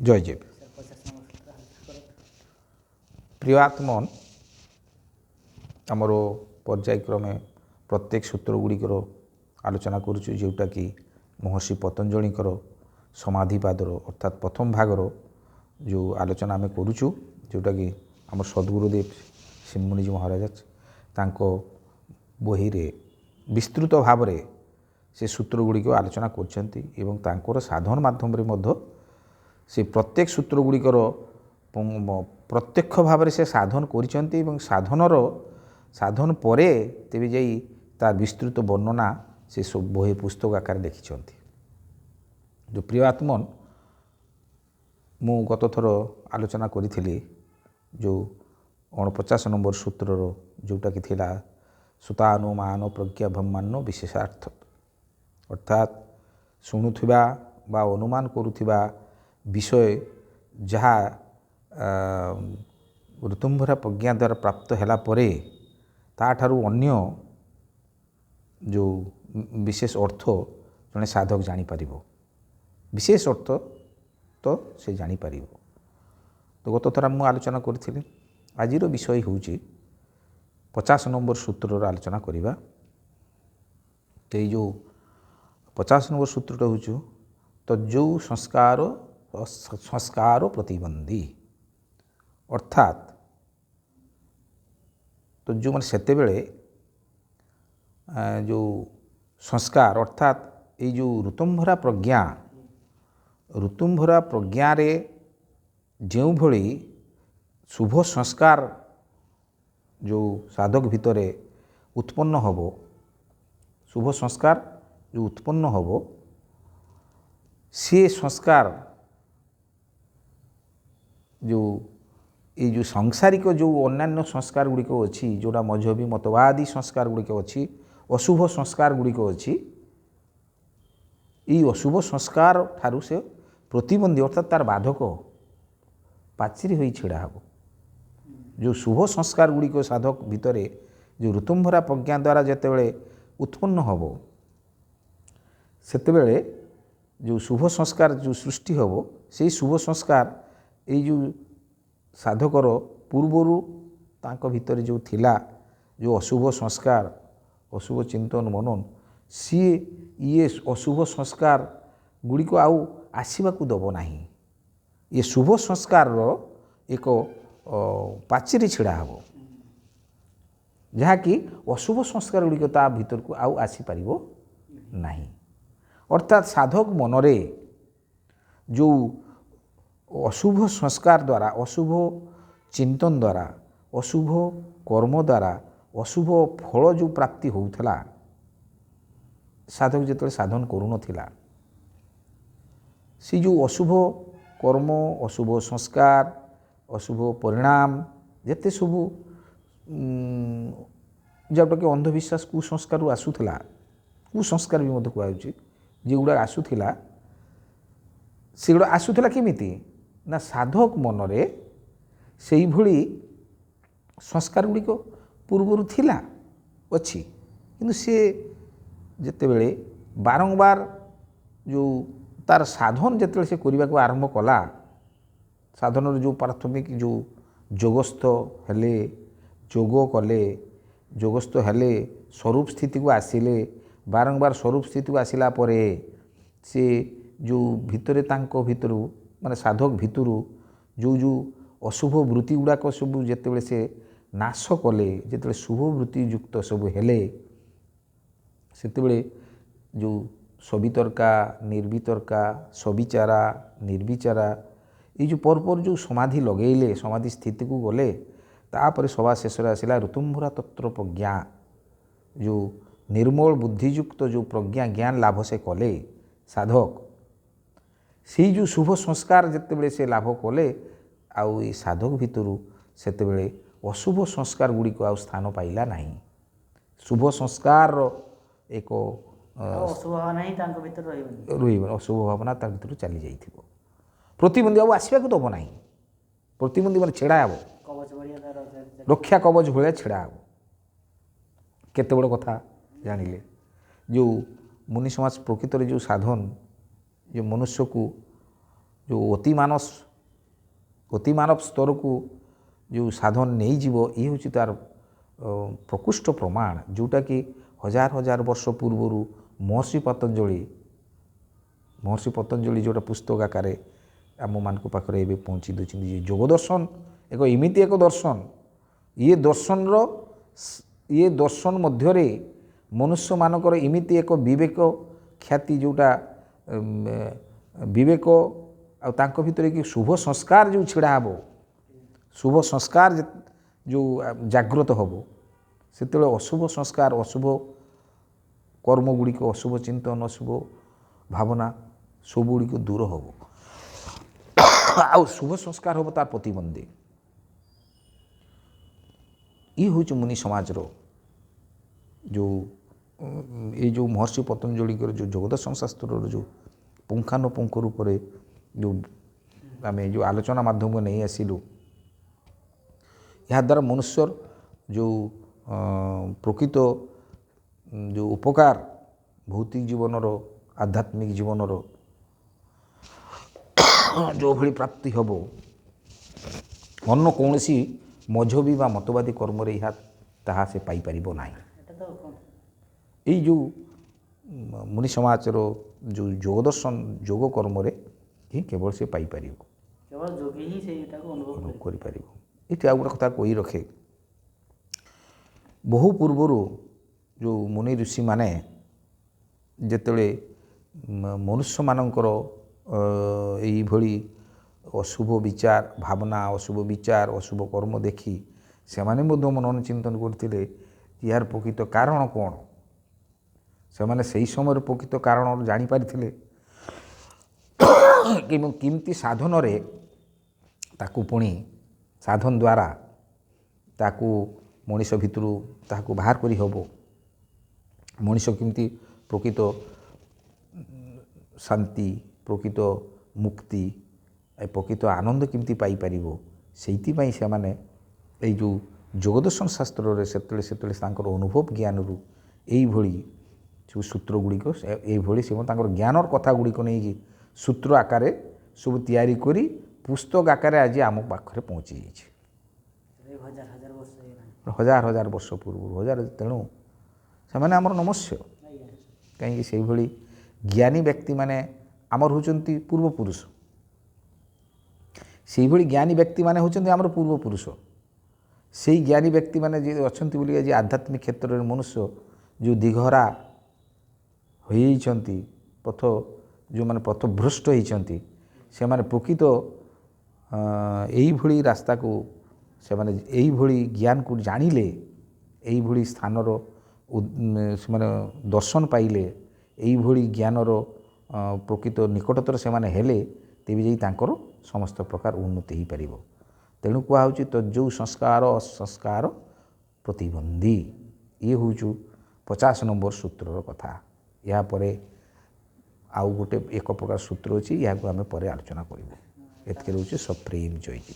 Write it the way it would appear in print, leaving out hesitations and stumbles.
ଜୟଜୀବ। ପ୍ରିୟ ଆତ୍ମନ୍, ଆମର ପର୍ଯ୍ୟାୟକ୍ରମେ ପ୍ରତ୍ୟେକ ସୂତ୍ରଗୁଡ଼ିକର ଆଲୋଚନା କରୁଛୁ, ଯେଉଁଟାକି ମହର୍ଷି ପତଞ୍ଜଳିଙ୍କର ସମାଧିବାଦର ଅର୍ଥାତ୍ ପ୍ରଥମ ଭାଗର ଯେଉଁ ଆଲୋଚନା ଆମେ କରୁଛୁ, ଯେଉଁଟାକି ଆମର ସଦ୍ଗୁରୁଦେବ ଶ୍ରୀମୁନିଜୀ ମହାରାଜ ତାଙ୍କ ବହିରେ ବିସ୍ତୃତ ଭାବରେ ସେ ସୂତ୍ରଗୁଡ଼ିକ ଆଲୋଚନା କରିଛନ୍ତି ଏବଂ ତାଙ୍କର ସାଧନ ମାଧ୍ୟମରେ ମଧ୍ୟ ସେ ପ୍ରତ୍ୟେକ ସୂତ୍ରଗୁଡ଼ିକର ପ୍ରତ୍ୟକ୍ଷ ଭାବରେ ସେ ସାଧନ କରିଛନ୍ତି ଏବଂ ସାଧନ ପରେ ତେବେ ଯାଇ ତା ବିସ୍ତୃତ ବର୍ଣ୍ଣନା ସେ ବହି ପୁସ୍ତକ ଆକାରରେ ଲେଖିଛନ୍ତି। ଯେଉଁ ପ୍ରିୟ ଆତ୍ମନ୍, ମୁଁ ଗତ ଥର ଆଲୋଚନା କରିଥିଲି ଯେଉଁ 49 ନମ୍ବର ସୂତ୍ରର ଯେଉଁଟାକି ଥିଲା ସୁତାନୁମାନ ପ୍ରଜ୍ଞା ବ୍ରହ୍ମାଣ୍ଡ ବିଶେଷାର୍ଥ, ଅର୍ଥାତ୍ ଶୁଣୁଥିବା ବା ଅନୁମାନ କରୁଥିବା ବିଷୟ ଯାହା ଋତୁମ୍ଭରା ପ୍ରଜ୍ଞା ଦ୍ୱାରା ପ୍ରାପ୍ତ ହେଲା ପରେ ତାଠାରୁ ଅନ୍ୟ ଯେଉଁ ବିଶେଷ ଅର୍ଥ ଜଣେ ସାଧକ ଜାଣିପାରିବ, ବିଶେଷ ଅର୍ଥ ତ ସେ ଜାଣିପାରିବ। ତ ଗତ ଥର ମୁଁ ଆଲୋଚନା କରିଥିଲି। ଆଜିର ବିଷୟ ହେଉଛି 50 ନମ୍ବର ସୂତ୍ରର ଆଲୋଚନା କରିବା। ତ ଏଇ ଯେଉଁ 50 ନମ୍ବର ସୂତ୍ରଟା ହେଉଛି ତ ଯେଉଁ ସଂସ୍କାର ପ୍ରତିବନ୍ଧୀ, ଅର୍ଥାତ୍ ତ ଯେଉଁମାନେ ସେତେବେଳେ ଯେଉଁ ସଂସ୍କାର ଅର୍ଥାତ୍ ଏଇ ଯେଉଁ ଋତୁମ୍ଭରା ପ୍ରଜ୍ଞାରେ ଯେଉଁଭଳି ଶୁଭ ସଂସ୍କାର ଯେଉଁ ସାଧକ ଭିତରେ ଉତ୍ପନ୍ନ ହେବ, ଶୁଭ ସଂସ୍କାର ଯେଉଁ ଉତ୍ପନ୍ନ ହେବ, ସେ ସଂସ୍କାର ଯେଉଁ ଏଇ ଯେଉଁ ସାଂସାରିକ ଯେଉଁ ଅନ୍ୟାନ୍ୟ ସଂସ୍କାର ଗୁଡ଼ିକ ଅଛି, ଯେଉଁଟା ମଜହବୀ ମତବାଦୀ ସଂସ୍କାର ଗୁଡ଼ିକ ଅଛି, ଅଶୁଭ ସଂସ୍କାର ଗୁଡ଼ିକ ଅଛି, ଏଇ ଅଶୁଭ ସଂସ୍କାର ଠାରୁ ସେ ପ୍ରତିବନ୍ଧୀ ଅର୍ଥାତ୍ ତାର ବାଧକ ପାଚିରି ହୋଇ ଛିଡ଼ା ହେବ। ଯେଉଁ ଶୁଭ ସଂସ୍କାର ଗୁଡ଼ିକ ସାଧକ ଭିତରେ ଯେଉଁ ଋତୁମ୍ଭରା ପ୍ରଜ୍ଞା ଦ୍ୱାରା ଯେତେବେଳେ ଉତ୍ପନ୍ନ ହେବ, ସେତେବେଳେ ଯେଉଁ ଶୁଭ ସଂସ୍କାର ଯେଉଁ ସୃଷ୍ଟି ହେବ, ସେଇ ଶୁଭ ସଂସ୍କାର ଏଇ ଯେଉଁ ସାଧକର ପୂର୍ବରୁ ତାଙ୍କ ଭିତରେ ଯେଉଁ ଥିଲା ଯେଉଁ ଅଶୁଭ ସଂସ୍କାର, ଅଶୁଭ ଚିନ୍ତନ ମନନ, ଇଏ ଅଶୁଭ ସଂସ୍କାର ଗୁଡ଼ିକ ଆଉ ଆସିବାକୁ ଦେବ ନାହିଁ। ଇଏ ଶୁଭ ସଂସ୍କାରର ଏକ ପାଚିରି ଛିଡ଼ା ହେବ, ଯାହାକି ଅଶୁଭ ସଂସ୍କାର ଗୁଡ଼ିକ ତା ଭିତରକୁ ଆଉ ଆସିପାରିବ ନାହିଁ। ଅର୍ଥାତ୍ ସାଧକ ମନରେ ଯେଉଁ ଅଶୁଭ ସଂସ୍କାର ଦ୍ୱାରା, ଅଶୁଭ ଚିନ୍ତନ ଦ୍ୱାରା, ଅଶୁଭ କର୍ମ ଦ୍ୱାରା ଅଶୁଭ ଫଳ ଯେଉଁ ପ୍ରାପ୍ତି ହେଉଥିଲା, ସାଧକ ଯେତେବେଳେ ସାଧନ କରୁନଥିଲା, ସେ ଯେଉଁ ଅଶୁଭ କର୍ମ, ଅଶୁଭ ସଂସ୍କାର, ଅଶୁଭ ପରିଣାମ, ଯେତେ ସବୁ ଯେଉଁଟାକି ଅନ୍ଧବିଶ୍ୱାସ କୁସଂସ୍କାରରୁ ଆସୁଥିଲା, କୁସଂସ୍କାର ବି ମଧ୍ୟ କୁହାଯାଉଛି, ଯେଉଁଗୁଡ଼ା ଆସୁଥିଲା, ସେଗୁଡ଼ା ଆସୁଥିଲା କେମିତି ନା ସାଧକ ମନରେ ସେଇଭଳି ସଂସ୍କାର ଗୁଡ଼ିକ ପୂର୍ବରୁ ଥିଲା, ଅଛି, କିନ୍ତୁ ସେ ଯେତେବେଳେ ବାରମ୍ବାର ଯେଉଁ ତାର ସାଧନ ଯେତେବେଳେ ସେ କରିବାକୁ ଆରମ୍ଭ କଲା, ସାଧନର ଯେଉଁ ପ୍ରାଥମିକ ଯେଉଁ ଯୋଗସ୍ଥ ହେଲେ, ଯୋଗ କଲେ, ଯୋଗସ୍ଥ ହେଲେ, ସ୍ୱରୂପ ସ୍ଥିତିକୁ ଆସିଲେ, ବାରମ୍ବାର ସ୍ୱରୂପ ସ୍ଥିତିକୁ ଆସିଲା ପରେ ସେ ଯେଉଁ ଭିତରେ ତାଙ୍କ ଭିତରୁ ମାନେ ସାଧକ ଭିତରୁ ଯେଉଁ ଅଶୁଭ ବୃତ୍ତି ଗୁଡ଼ାକ ସବୁ ଯେତେବେଳେ ସେ ନାଶ କଲେ, ଯେତେବେଳେ ଶୁଭ ବୃତ୍ତି ଯୁକ୍ତ ସବୁ ହେଲେ, ସେତେବେଳେ ଯେଉଁ ସବିତର୍କା, ନିର୍ବିତର୍କା, ସବିଚାରା, ନିର୍ବିଚାରା, ଏଇ ଯେଉଁ ପରପର ଯେଉଁ ସମାଧି ଲଗେଇଲେ, ସମାଧି ସ୍ଥିତିକୁ ଗଲେ, ତାପରେ ସବା ଶେଷରେ ଆସିଲା ଋତୁମ୍ଭରା ତତ୍ତ୍ୱ ପ୍ରଜ୍ଞା, ଯେଉଁ ନିର୍ମଳ ବୁଦ୍ଧିଯୁକ୍ତ ଯେଉଁ ପ୍ରଜ୍ଞା ଜ୍ଞାନ ଲାଭ ସେ କଲେ ସାଧକ, ସେଇ ଯେଉଁ ଶୁଭ ସଂସ୍କାର ଯେତେବେଳେ ସେ ଲାଭ କଲେ, ଆଉ ଏଇ ସାଧକ ଭିତରୁ ସେତେବେଳେ ଅଶୁଭ ସଂସ୍କାର ଗୁଡ଼ିକ ଆଉ ସ୍ଥାନ ପାଇଲା ନାହିଁ। ଶୁଭ ସଂସ୍କାରର ଏକ ରହିବନି, ଅଶୁଭ ଭାବନା ତା ଭିତରୁ ଚାଲି ଯାଇଥିବ, ପ୍ରତିବନ୍ଧୀ ଆଉ ଆସିବାକୁ ଦେବ ନାହିଁ। ପ୍ରତିବନ୍ଧୀ ମାନେ ଛିଡ଼ା ହେବ, ରକ୍ଷା କବଚ ଭଳିଆ ଛିଡ଼ା ହେବ। କେତେ ବଡ଼ କଥା ଜାଣିଲେ। ଯେଉଁ ମୁନି ସମାଜ ପ୍ରକୃତରେ ଯେଉଁ ସାଧନ, ଯେଉଁ ମନୁଷ୍ୟକୁ ଯେଉଁ ଅତିମାନବ ସ୍ତରକୁ ଯେଉଁ ସାଧନ ନେଇଯିବ ଇଏ ହେଉଛି ତାର ପ୍ରକୃଷ୍ଟ ପ୍ରମାଣ, ଯେଉଁଟାକି ହଜାର ହଜାର ବର୍ଷ ପୂର୍ବରୁ ମହର୍ଷି ପତଞ୍ଜଳି ଯେଉଁଟା ପୁସ୍ତକ ଆକାରରେ ଆମମାନଙ୍କ ପାଖରେ ଏବେ ପହଞ୍ଚି ଦେଉଛନ୍ତି ଯେ ଯୋଗ ଦର୍ଶନ ଏମିତି ଏକ ଦର୍ଶନ, ଇଏ ଦର୍ଶନ ମଧ୍ୟରେ ମନୁଷ୍ୟମାନଙ୍କର ଏମିତି ଏକ ବିବେକ ଖ୍ୟାତି ଯେଉଁଟା ବିବେକ ଆଉ ତାଙ୍କ ଭିତରେ କି ଶୁଭ ସଂସ୍କାର ଯେଉଁ ଛିଡ଼ା ହେବ, ଶୁଭ ସଂସ୍କାର ଯେଉଁ ଜାଗ୍ରତ ହେବ, ସେତେବେଳେ ଅଶୁଭ ସଂସ୍କାର, ଅଶୁଭ କର୍ମ ଗୁଡ଼ିକ, ଅଶୁଭ ଚିନ୍ତନ, ଅଶୁଭ ଭାବନା ସବୁଗୁଡ଼ିକ ଦୂର ହେବ ଆଉ ଶୁଭ ସଂସ୍କାର ହେବ ତାର ପ୍ରତିବନ୍ଧୀ। ଇଏ ହେଉଛି ମୁନି ସମାଜର ଯେଉଁ ମହର୍ଷି ପତଞ୍ଜଳିଙ୍କର ଯେଉଁ ଯୋଗଦର୍ଶନ ଶାସ୍ତ୍ରର ଯେଉଁ ପୁଙ୍ଖାନୁପୁଙ୍ଖ ରୂପରେ ଆମେ ଯେଉଁ ଆଲୋଚନା ମାଧ୍ୟମକୁ ନେଇ ଆସିଲୁ, ଏହାଦ୍ୱାରା ମନୁଷ୍ୟର ଯେଉଁ ପ୍ରକୃତ ଯେଉଁ ଉପକାର ଭୌତିକ ଜୀବନର, ଆଧ୍ୟାତ୍ମିକ ଜୀବନର ଯେଉଁଭଳି ପ୍ରାପ୍ତି ହେବ, ଅନ୍ୟ କୌଣସି ମଜହବୀ ବା ମତବାଦୀ କର୍ମରେ ତାହା ସେ ପାଇପାରିବ ନାହିଁ। ଏଇ ଯେଉଁ ମୁନି ସମାଜର ଯେଉଁ ଯୋଗ ଦର୍ଶନ, ଯୋଗ କର୍ମରେ ହିଁ କେବଳ ସେ ପାଇପାରିବ, କେବଳ ଯୋଗୀ ହିଁ ସେଇଟାକୁ ଅନୁଭବ କରିପାରିବ। ଏଠି ଆଉ ଗୋଟେ କଥା କହି ରଖେ, ବହୁ ପୂର୍ବରୁ ଯେଉଁ ମୁନି ଋଷିମାନେ ଯେତେବେଳେ ମନୁଷ୍ୟମାନଙ୍କର ଏଇଭଳି ଅଶୁଭ ବିଚାର ଭାବନା, ଅଶୁଭ ବିଚାର, ଅଶୁଭ କର୍ମ ଦେଖି ସେମାନେ ମଧ୍ୟ ମନନ ଚିନ୍ତନ କରିଥିଲେ ଏହାର ପ୍ରକୃତ କାରଣ କ'ଣ। ସେମାନେ ସେହି ସମୟରେ ପ୍ରକୃତ କାରଣ ଜାଣିପାରିଥିଲେ ଏବଂ କେମିତି ସାଧନରେ ତାକୁ ପୁଣି ସାଧନ ଦ୍ୱାରା ତାକୁ ମଣିଷ ଭିତରୁ ତାହାକୁ ବାହାର କରି ହେବ, ମଣିଷ କେମିତି ପ୍ରକୃତ ଶାନ୍ତି, ପ୍ରକୃତ ମୁକ୍ତି, ପ୍ରକୃତ ଆନନ୍ଦ କେମିତି ପାଇପାରିବ। ସେଇଥିପାଇଁ ସେମାନେ ଏଇ ଯେଉଁ ଯୋଗଦର୍ଶନ ଶାସ୍ତ୍ରରେ ସେତେବେଳେ ତାଙ୍କର ଅନୁଭବ ଜ୍ଞାନରୁ ଏଇଭଳି ସବୁ ସୂତ୍ର ଗୁଡ଼ିକ, ଏଇଭଳି ସେମାନେ ତାଙ୍କର ଜ୍ଞାନର କଥା ଗୁଡ଼ିକ ନେଇକି ସୂତ୍ର ଆକାରରେ ସବୁ ତିଆରି କରି ପୁସ୍ତକ ଆକାରରେ ଆଜି ଆମ ପାଖରେ ପହଞ୍ଚି ଯାଇଛି, ହଜାର ହଜାର ବର୍ଷ ପୂର୍ବରୁ। ତେଣୁ ସେମାନେ ଆମର ନମସ୍ୟ। କାହିଁକି ସେଇଭଳି ଜ୍ଞାନୀ ବ୍ୟକ୍ତିମାନେ ଆମର ହେଉଛନ୍ତି ପୂର୍ବପୁରୁଷ, ସେଇଭଳି ଜ୍ଞାନୀ ବ୍ୟକ୍ତିମାନେ ହେଉଛନ୍ତି ଆମର ପୂର୍ବପୁରୁଷ। ସେଇ ଜ୍ଞାନୀ ବ୍ୟକ୍ତିମାନେ ଯେ ଅଛନ୍ତି ବୋଲି ଆଜି ଆଧ୍ୟାତ୍ମିକ କ୍ଷେତ୍ରରେ ମନୁଷ୍ୟ ଯେଉଁ ଦିଗହରା ହୋଇଯାଇଛନ୍ତି, ଯେଉଁମାନେ ପଥଭ୍ରଷ୍ଟ ହୋଇଛନ୍ତି, ସେମାନେ ପ୍ରକୃତ ଏଇଭଳି ରାସ୍ତାକୁ, ସେମାନେ ଏଇଭଳି ଜ୍ଞାନକୁ ଜାଣିଲେ, ଏଇଭଳି ସ୍ଥାନର ସେମାନେ ଦର୍ଶନ ପାଇଲେ, ଏଇଭଳି ଜ୍ଞାନର ପ୍ରକୃତ ନିକଟତର ସେମାନେ ହେଲେ, ତେବେ ଯାଇ ତାଙ୍କର ସମସ୍ତ ପ୍ରକାର ଉନ୍ନତି ହୋଇପାରିବ। ତେଣୁ କୁହାହେଉଛି ତ ଯେଉଁ ସଂସ୍କାର ଅସଂସ୍କାର ପ୍ରତିବନ୍ଧୀ। ଇଏ ହେଉଛି 50 ନମ୍ବର ସୂତ୍ରର କଥା। ଏହାପରେ ଆଉ ଗୋଟେ ଏକ ପ୍ରକାର ସୂତ୍ର ଅଛି, ଏହାକୁ ଆମେ ପରେ ଆଲୋଚନା କରିବୁ। ଏତିକି ରହୁଛି। ସପ୍ରେମ ଜୟଜୀ।